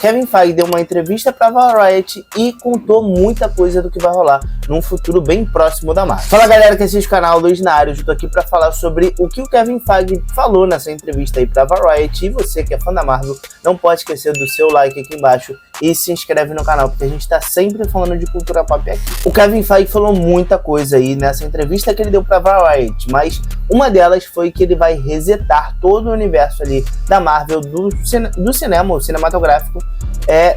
Kevin Feige deu uma entrevista para Variety e contou muita coisa do que vai rolar num futuro bem próximo da Marvel. Fala galera que assiste o canal Luiz Nário, eu tô aqui para falar sobre o que o Kevin Feige falou nessa entrevista aí para Variety. E você que é fã da Marvel, não pode esquecer do seu like aqui embaixo e se inscreve no canal, porque a gente tá sempre falando de cultura pop aqui. O Kevin Feige falou muita coisa aí nessa entrevista que ele deu para Variety, mas uma delas foi que ele vai resetar todo o universo ali da Marvel, do cinema, o cinematográfico,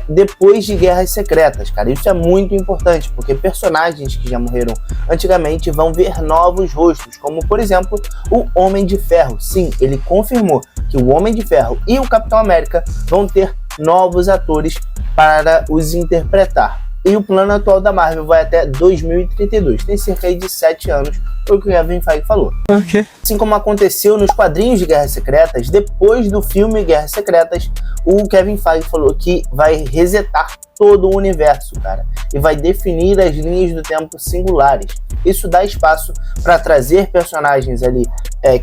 depois de Guerras Secretas, cara. Isso é muito importante, porque personagens que já morreram antigamente vão ver novos rostos, como por exemplo o Homem de Ferro. Sim, ele confirmou que o Homem de Ferro e o Capitão América vão ter novos atores para os interpretar. E o plano atual da Marvel vai até 2032, tem cerca de 7 anos, foi o que o Kevin Feige falou. Okay. Assim como aconteceu nos quadrinhos de Guerras Secretas, depois do filme Guerras Secretas, o Kevin Feige falou que vai resetar todo o universo, cara, e vai definir as linhas do tempo singulares. Isso dá espaço para trazer personagens ali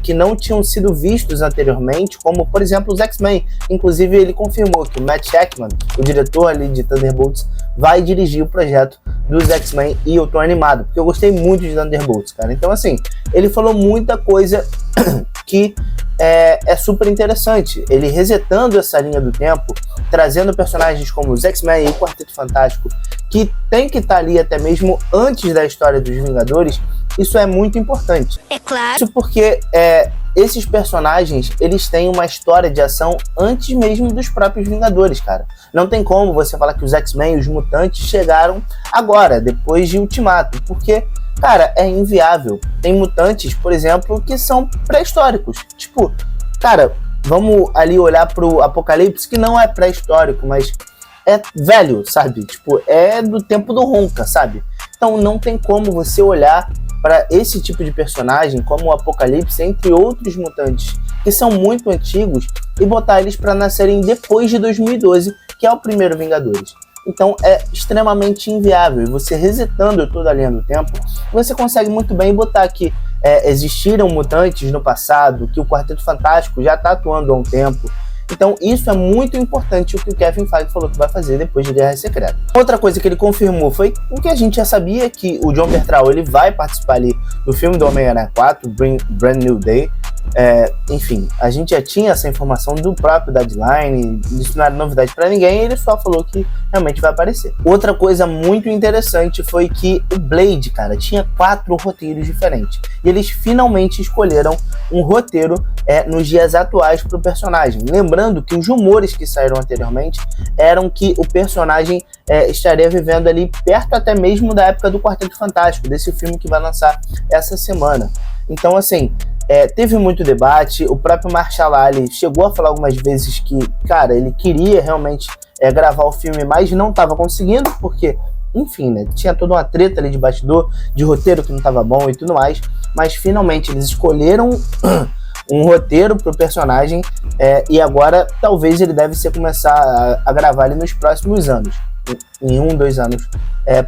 que não tinham sido vistos anteriormente, como por exemplo os X-Men. Inclusive ele confirmou que o Matt Shakman, o diretor ali de Thunderbolts, vai dirigir o projeto dos X-Men e eu tô animado, porque eu gostei muito de Thunderbolts, cara. Então assim, ele falou muita coisa que é super interessante. Ele resetando essa linha do tempo, trazendo personagens como os X-Men e o Quarteto Fantástico, que tem que estar ali até mesmo antes da história dos Vingadores. Isso é muito importante. É claro. Isso porque esses personagens, eles têm uma história de ação antes mesmo dos próprios Vingadores, cara. Não tem como você falar que os X-Men e os mutantes chegaram agora, depois de Ultimato, porque, cara, é inviável. Tem mutantes, por exemplo, que são pré-históricos. Tipo, cara, vamos ali olhar pro Apocalipse, que não é pré-histórico, mas é velho, sabe? Tipo, é do tempo do Ronca, sabe? Então não tem como você olhar para esse tipo de personagem como o Apocalipse, entre outros mutantes que são muito antigos, e botar eles para nascerem depois de 2012, que é o primeiro Vingadores. Então é extremamente inviável. E você resetando toda a linha do tempo, você consegue muito bem botar que existiram mutantes no passado, que o Quarteto Fantástico já está atuando há um tempo. Então isso é muito importante, o que o Kevin Feige falou que vai fazer depois de Guerra Secreta. Outra coisa que ele confirmou foi o que a gente já sabia, que o Jon Bernthal ele vai participar ali do filme do Homem-Aranha 4, Brand New Day. Enfim, a gente já tinha essa informação do próprio Deadline, isso não era novidade para ninguém, ele só falou que realmente vai aparecer. Outra coisa muito interessante foi que o Blade, cara, tinha 4 roteiros diferentes, e eles finalmente escolheram um roteiro nos dias atuais para o personagem. Lembrando que os rumores que saíram anteriormente eram que o personagem estaria vivendo ali perto até mesmo da época do Quarteto Fantástico, desse filme que vai lançar essa semana. Então assim, teve muito debate. O próprio Marshall Ali chegou a falar algumas vezes que, cara, ele queria realmente gravar o filme, mas não estava conseguindo, porque, enfim, né, tinha toda uma treta ali de bastidor, de roteiro que não estava bom e tudo mais, mas finalmente eles escolheram um roteiro para o personagem, e agora talvez ele deve começar a gravar ali nos próximos anos, em 1-2 anos,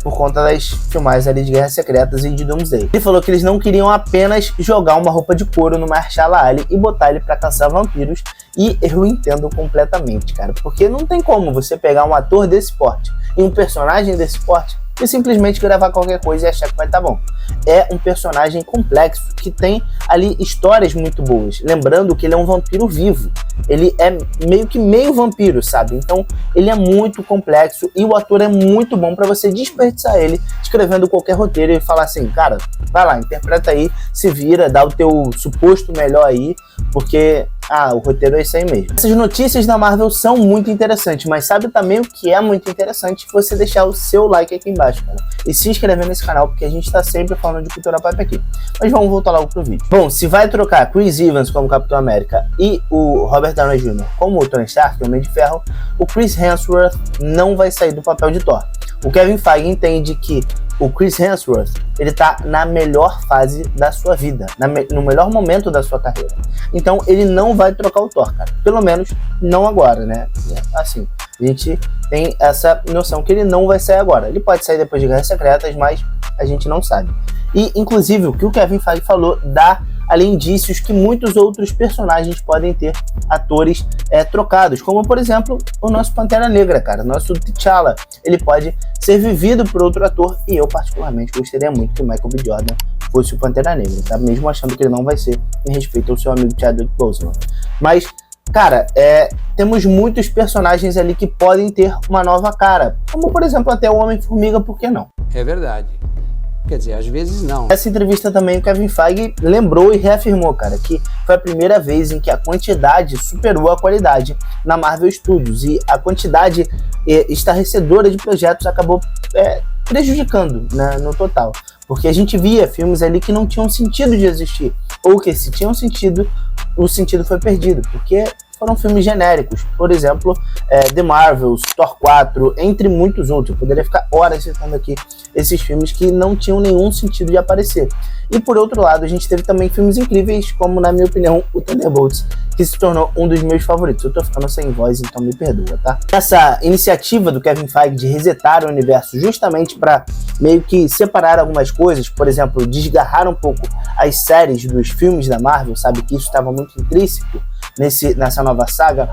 por conta das filmagens ali de Guerras Secretas e de Doomsday. Ele falou que eles não queriam apenas jogar uma roupa de couro no Marshall Ali e botar ele para caçar vampiros, e eu entendo completamente, cara, porque não tem como você pegar um ator desse porte e um personagem desse porte e simplesmente gravar qualquer coisa e achar que vai estar bom. É um personagem complexo, que tem ali histórias muito boas. Lembrando que ele é um vampiro vivo. Ele é meio que meio vampiro, sabe? Então ele é muito complexo e o ator é muito bom para você desperdiçar ele escrevendo qualquer roteiro e falar assim, cara, vai lá, interpreta aí, se vira, dá o teu suposto melhor aí, porque o roteiro é isso aí mesmo. Essas notícias da Marvel são muito interessantes, mas sabe também o que é muito interessante? Você deixar o seu like aqui embaixo, cara, e se inscrever nesse canal, porque a gente tá sempre falando de cultura pop aqui. Mas vamos voltar logo pro vídeo. Bom, se vai trocar Chris Evans como Capitão América e o Robert Downey Jr. como o Tony Stark, o Homem de Ferro, o Chris Hemsworth não vai sair do papel de Thor. O Kevin Feige entende que o Chris Hemsworth, ele tá na melhor fase da sua vida, no melhor momento da sua carreira. Então ele não vai trocar o Thor, cara. Pelo menos não agora, né? Assim, a gente tem essa noção que ele não vai sair agora. Ele pode sair depois de Guerras Secretas, mas a gente não sabe. E, inclusive, o que o Kevin Feige falou dá ali indícios que muitos outros personagens podem ter atores trocados, como por exemplo o nosso Pantera Negra, cara, nosso T'Challa, ele pode ser vivido por outro ator, e eu particularmente gostaria muito que o Michael B. Jordan fosse o Pantera Negra, tá? Mesmo achando que ele não vai ser, em respeito ao seu amigo Chadwick Boseman. Mas, cara, temos muitos personagens ali que podem ter uma nova cara, como por exemplo até o Homem-Formiga, por que não? É verdade. Quer dizer, às vezes não. Nessa entrevista também o Kevin Feige lembrou e reafirmou, cara, que foi a primeira vez em que a quantidade superou a qualidade na Marvel Studios, e a quantidade estarrecedora de projetos acabou prejudicando, né, no total. Porque a gente via filmes ali que não tinham sentido de existir, ou que se tinham sentido, o sentido foi perdido, porque foram filmes genéricos, por exemplo, The Marvels, Thor 4, entre muitos outros. Eu poderia ficar horas citando aqui esses filmes que não tinham nenhum sentido de aparecer. E por outro lado, a gente teve também filmes incríveis, como na minha opinião, o Thunderbolts, que se tornou um dos meus favoritos. Eu tô ficando sem voz, então me perdoa, tá? Essa iniciativa do Kevin Feige de resetar o universo justamente para meio que separar algumas coisas, por exemplo, desgarrar um pouco as séries dos filmes da Marvel, sabe que isso estava muito intrínseco nessa nova saga,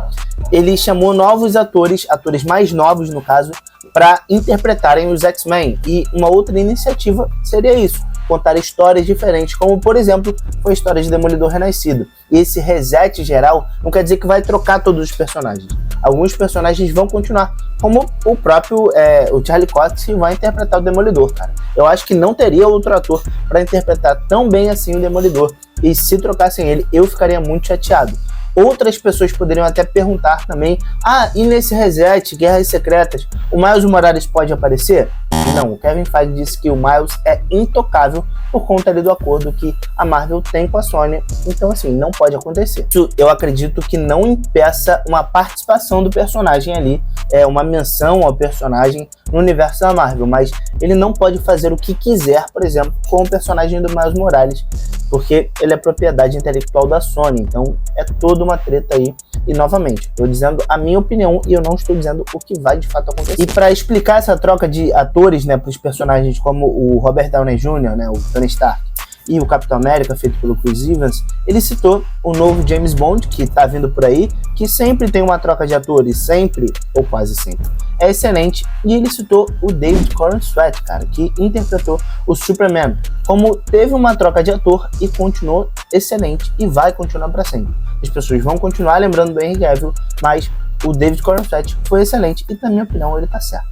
ele chamou novos atores mais novos no caso, para interpretarem os X-Men, e uma outra iniciativa seria isso, contar histórias diferentes, como por exemplo foi a história de Demolidor Renascido. E esse reset geral não quer dizer que vai trocar todos os personagens. Alguns personagens vão continuar, como o próprio o Charlie Cox, que vai interpretar o Demolidor, cara. Eu acho que não teria outro ator para interpretar tão bem assim o Demolidor, e se trocassem ele, eu ficaria muito chateado. Outras pessoas poderiam até perguntar também, e nesse reset, Guerras Secretas, o Miles Morales pode aparecer? Não, o Kevin Feige disse que o Miles é intocável por conta ali do acordo que a Marvel tem com a Sony, então assim, não pode acontecer. Isso eu acredito que não impeça uma participação do personagem ali, uma menção ao personagem no universo da Marvel, mas ele não pode fazer o que quiser, por exemplo, com o personagem do Miles Morales, porque ele é propriedade intelectual da Sony, então é toda uma treta aí. E novamente, estou dizendo a minha opinião e eu não estou dizendo o que vai de fato acontecer. E para explicar essa troca de atores, né, para os personagens como o Robert Downey Jr., né, o Tony Stark, e o Capitão América, feito pelo Chris Evans, ele citou o novo James Bond, que está vindo por aí, que sempre tem uma troca de atores, sempre, ou quase sempre, é excelente, e ele citou o David Corenswet, cara, que interpretou o Superman, como teve uma troca de ator e continuou excelente, e vai continuar para sempre. As pessoas vão continuar lembrando do Henry Cavill, mas o David Corenswet foi excelente, e na minha opinião ele tá certo.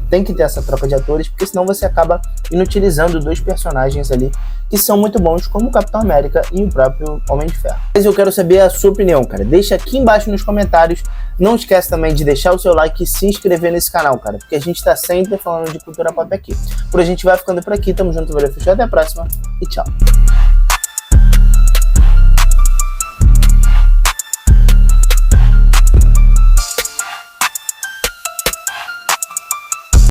Tem que ter essa troca de atores, porque senão você acaba inutilizando dois personagens ali que são muito bons, como o Capitão América e o próprio Homem de Ferro. Mas eu quero saber a sua opinião, cara. Deixa aqui embaixo nos comentários. Não esquece também de deixar o seu like e se inscrever nesse canal, cara, porque a gente tá sempre falando de cultura pop aqui. Por a gente vai ficando por aqui. Tamo junto, valeu, fechou, até a próxima e tchau.